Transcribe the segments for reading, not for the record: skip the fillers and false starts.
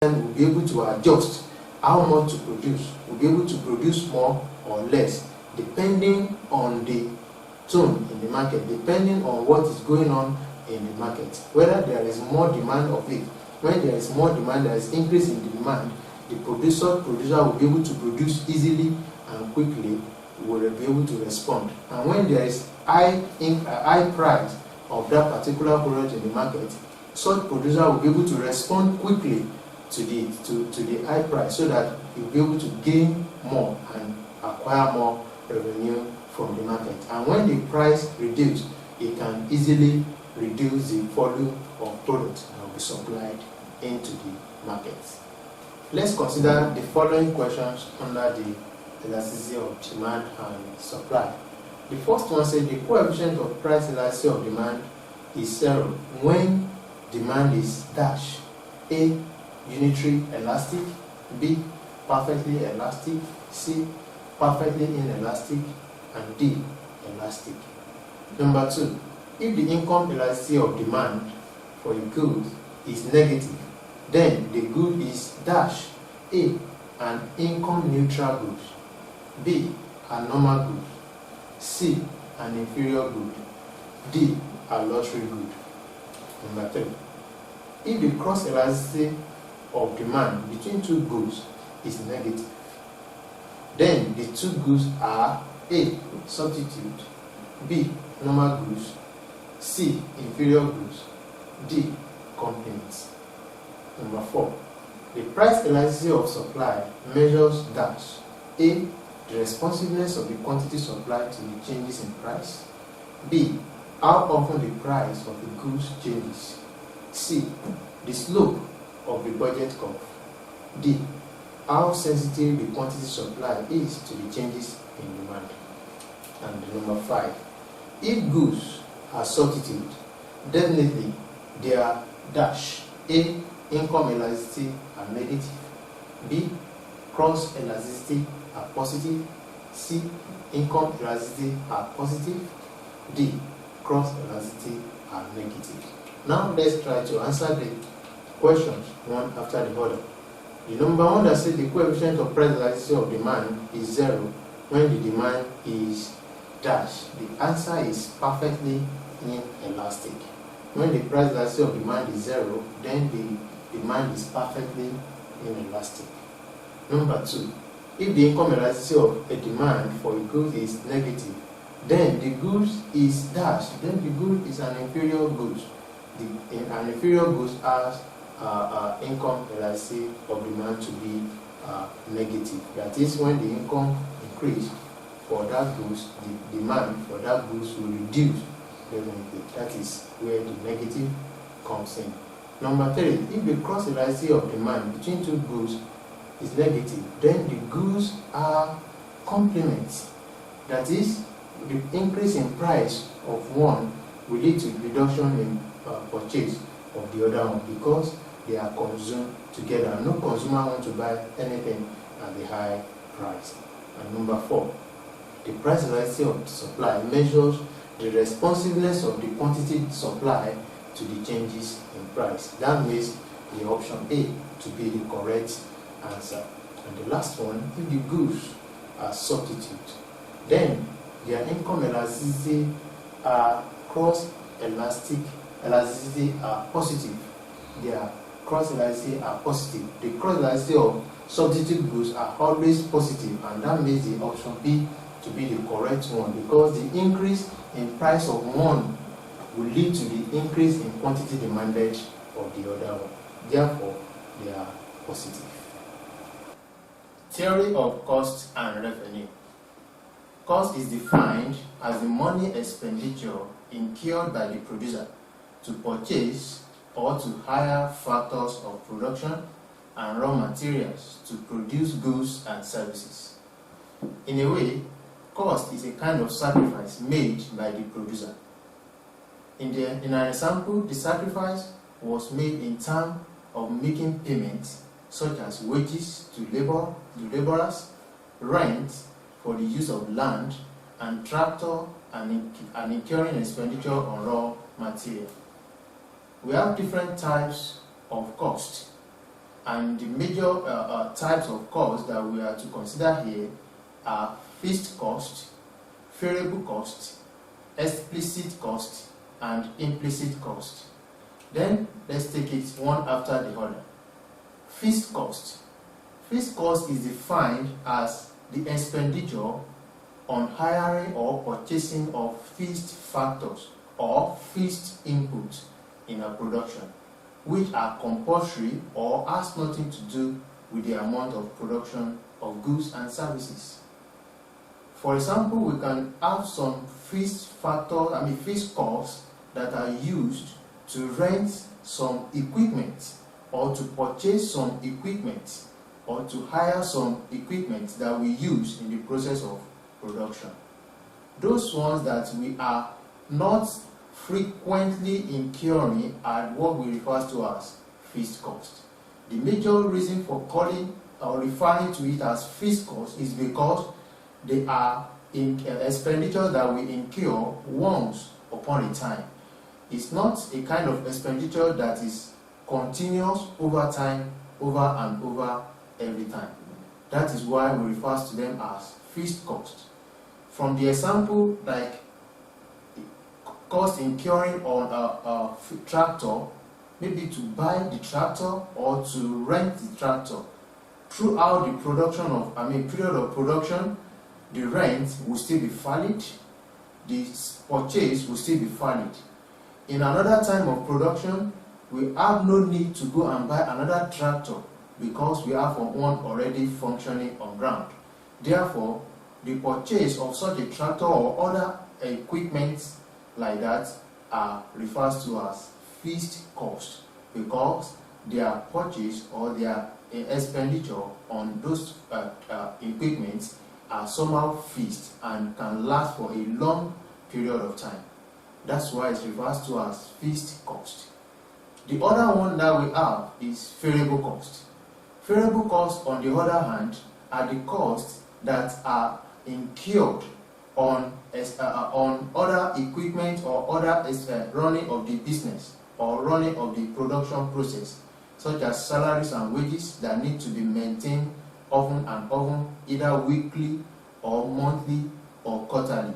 will be able to adjust how much to produce. Will be able to produce more or less depending on the tone in the market, depending on what is going on in the market. Whether there is more demand of it. When there is more demand, there is increase in the demand, the producer will be able to produce easily and quickly, will be able to respond. And when there is high price of that particular product in the market, such producer will be able to respond quickly to the high price, so that he will be able to gain more and acquire more revenue from the market. And when the price reduces, it can easily reduce the volume of products that will be supplied into the market. Let's consider the following questions under the elasticity of demand and supply. The first one says the coefficient of price elasticity of demand is 0 when demand is dash. A, unitary elastic. B, perfectly elastic. C, perfectly inelastic. And D, elastic. Number 2, if the income elasticity of demand for a good is negative, then the good is dash. A, an income neutral good. B, a normal good. C, an inferior good. D, a luxury good. Number 3, if the cross elasticity of demand between two goods is negative, then the two goods are A, substitute. B, normal goods. C, inferior goods. D, complements. Number 4, the price elasticity of supply measures dash. A, the responsiveness of the quantity supplied to the changes in price. B, how often the price of the goods changes. C, the slope of the budget curve. D, how sensitive the quantity supplied is to the changes in demand. And number 5, if goods are substitute, definitely they are dash. A, income elasticity are negative. B, cross elasticity are positive. C, income elasticity are positive. D, cross elasticity are negative. Now let's try to answer the questions one after the other. The number 1 that says the coefficient of price elasticity of demand is 0 when the demand is dash. The answer is perfectly inelastic. When the price elasticity of demand is 0, then the demand is perfectly inelastic. Number 2, if the income elasticity of a demand for a good is negative, then the goods is dash. Then the good is an inferior goods. An inferior goods has income elasticity of demand to be negative. That is, when the income increase for that goods, the demand for that goods will reduce definitely. That is where the negative comes in. Number 3, if the cross elasticity of demand between two goods is negative, then the goods are complements. That is, the increase in price of one will lead to reduction in purchase of the other one, because they are consumed together. No consumer wants to buy anything at the high price. And number 4, the price elasticity of supply measures the responsiveness of the quantity supplied to the changes in price. That makes the option A to be the correct answer. And the last one, if the goods are substitute, then their income elasticity are cross elasticity are positive. Their cross elasticity are positive. The cross elasticity of substitute goods are always positive, and that makes the option B to be the correct one, because the increase in price of one will lead to the increase in quantity demanded of the other one. Therefore, they are positive. Theory of cost and revenue. Cost is defined as the money expenditure incurred by the producer to purchase or to hire factors of production and raw materials to produce goods and services. In a way, cost is a kind of sacrifice made by the producer. In an example, the sacrifice was made in terms of making payments such as wages to laborers, rent for the use of land and tractor, and incurring expenditure on raw material. We have different types of cost. And the major types of costs that we are to consider here are fixed cost, variable cost, explicit cost, and implicit cost. Then let's take it one after the other. Fixed cost. Fixed cost is defined as the expenditure on hiring or purchasing of fixed factors or fixed inputs in a production, which are compulsory or has nothing to do with the amount of production of goods and services. For example, we can have some fixed costs that are used to rent some equipment or to purchase some equipment or to hire some equipment that we use in the process of production. Those ones that we are not frequently incurring are what we refer to as fixed cost. The major reason for calling or referring to it as fixed cost is because they are expenditures that we incur once upon a time. It's not a kind of expenditure that is continuous over time, over and over every time. That is why we refer to them as fixed cost. From the example, like cost incurring on a tractor, maybe to buy the tractor or to rent the tractor. Throughout the production of, period of production, the rent will still be valid, the purchase will still be valid. In another time of production, we have no need to go and buy another tractor because we have one already functioning on ground. Therefore, the purchase of such a tractor or other equipment like that are referred to as fixed cost because their purchase or their expenditure on those equipment are somehow fixed and can last for a long period of time. That's why it's referred to as fixed cost. The other one that we have is variable cost. Variable cost, on the other hand, are the costs that are incurred on other equipment or other running of the business or running of the production process, such as salaries and wages that need to be maintained often and often, either weekly or monthly or quarterly,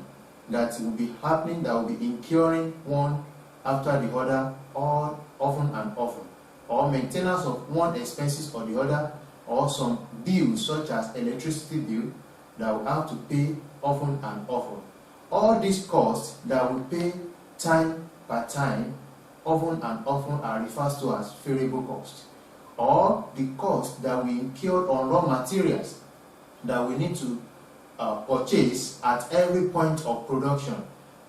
that will be happening, that will be incurring one after the other, or often and often, or maintenance of one expenses or the other, or some bills such as electricity bill that will have to pay often and often. All these costs that we pay time by time, often and often, are referred to as variable cost. Or the cost that we incur on raw materials that we need to purchase at every point of production,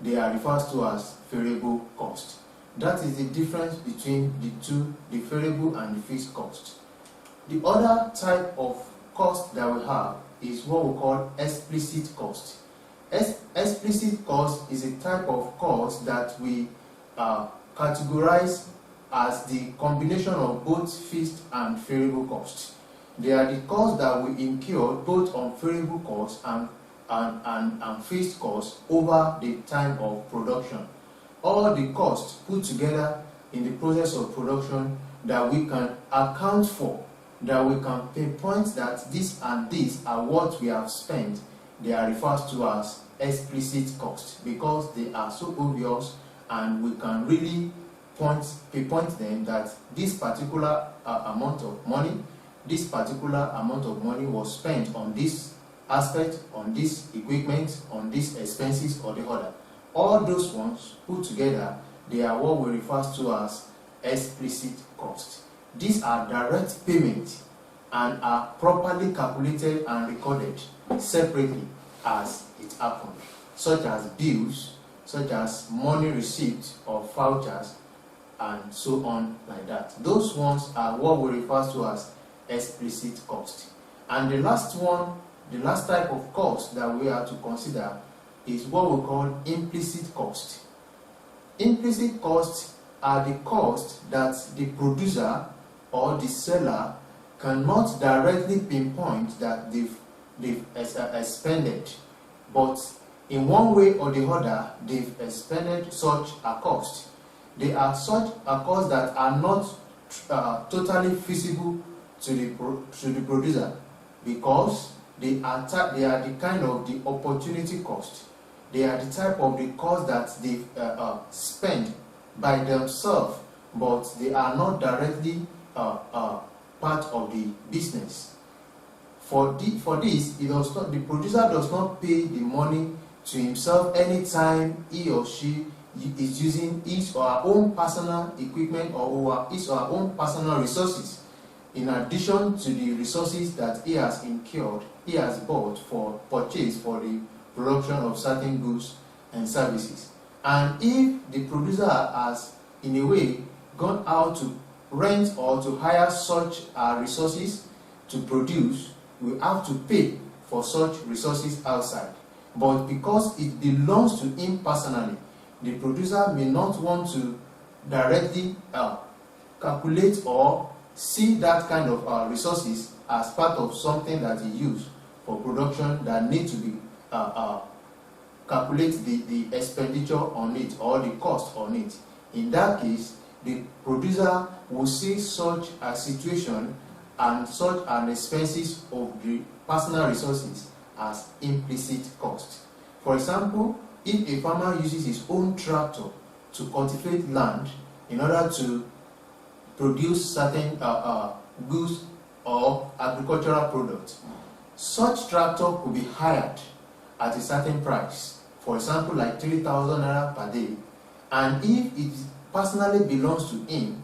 they are referred to as variable cost. That is the difference between the two, the variable and the fixed cost. The other type of cost that we have is what we call explicit cost. Explicit cost is a type of cost that we categorize as the combination of both fixed and variable costs. They are the costs that we incur both on variable costs and fixed costs over the time of production. All the costs put together in the process of production that we can account for, that we can pinpoint that this and this are what we have spent, they are referred to as explicit costs because they are so obvious and we can really pinpoint them that this particular amount of money was spent on this aspect, on this equipment, on these expenses or the other. All those ones put together, they are what we refer to as explicit costs. These are direct payments and are properly calculated and recorded separately as it happened, such as bills, such as money receipt or vouchers, and so on like that. Those ones are what we refer to as explicit cost. And the last one, the last type of cost that we are to consider is what we call implicit cost. Implicit costs are the costs that the producer or the seller cannot directly pinpoint that they've expended, but in one way or the other they've expended such a cost. They are such a cost that are not totally feasible to the producer, because they are the kind of the opportunity cost. They are the type of the cost that they spend by themselves, but they are not directly part of the business. For this, the producer does not pay the money to himself anytime he or she is using his or her own personal equipment or his or her own personal resources, in addition to the resources that he has incurred, he has bought for purchase for the production of certain goods and services. And if the producer has, in a way, gone out to rent or to hire such resources to produce, we have to pay for such resources outside. But because it belongs to him personally, the producer may not want to directly calculate or see that kind of resources as part of something that he used for production that need to be calculate the expenditure on it or the cost on it. In that case, the producer will see such a situation and such an expenses of the personal resources as implicit cost. For example, if a farmer uses his own tractor to cultivate land in order to produce certain goods or agricultural products, such tractor could be hired at a certain price, for example like 3,000 naira per day, and if it personally belongs to him,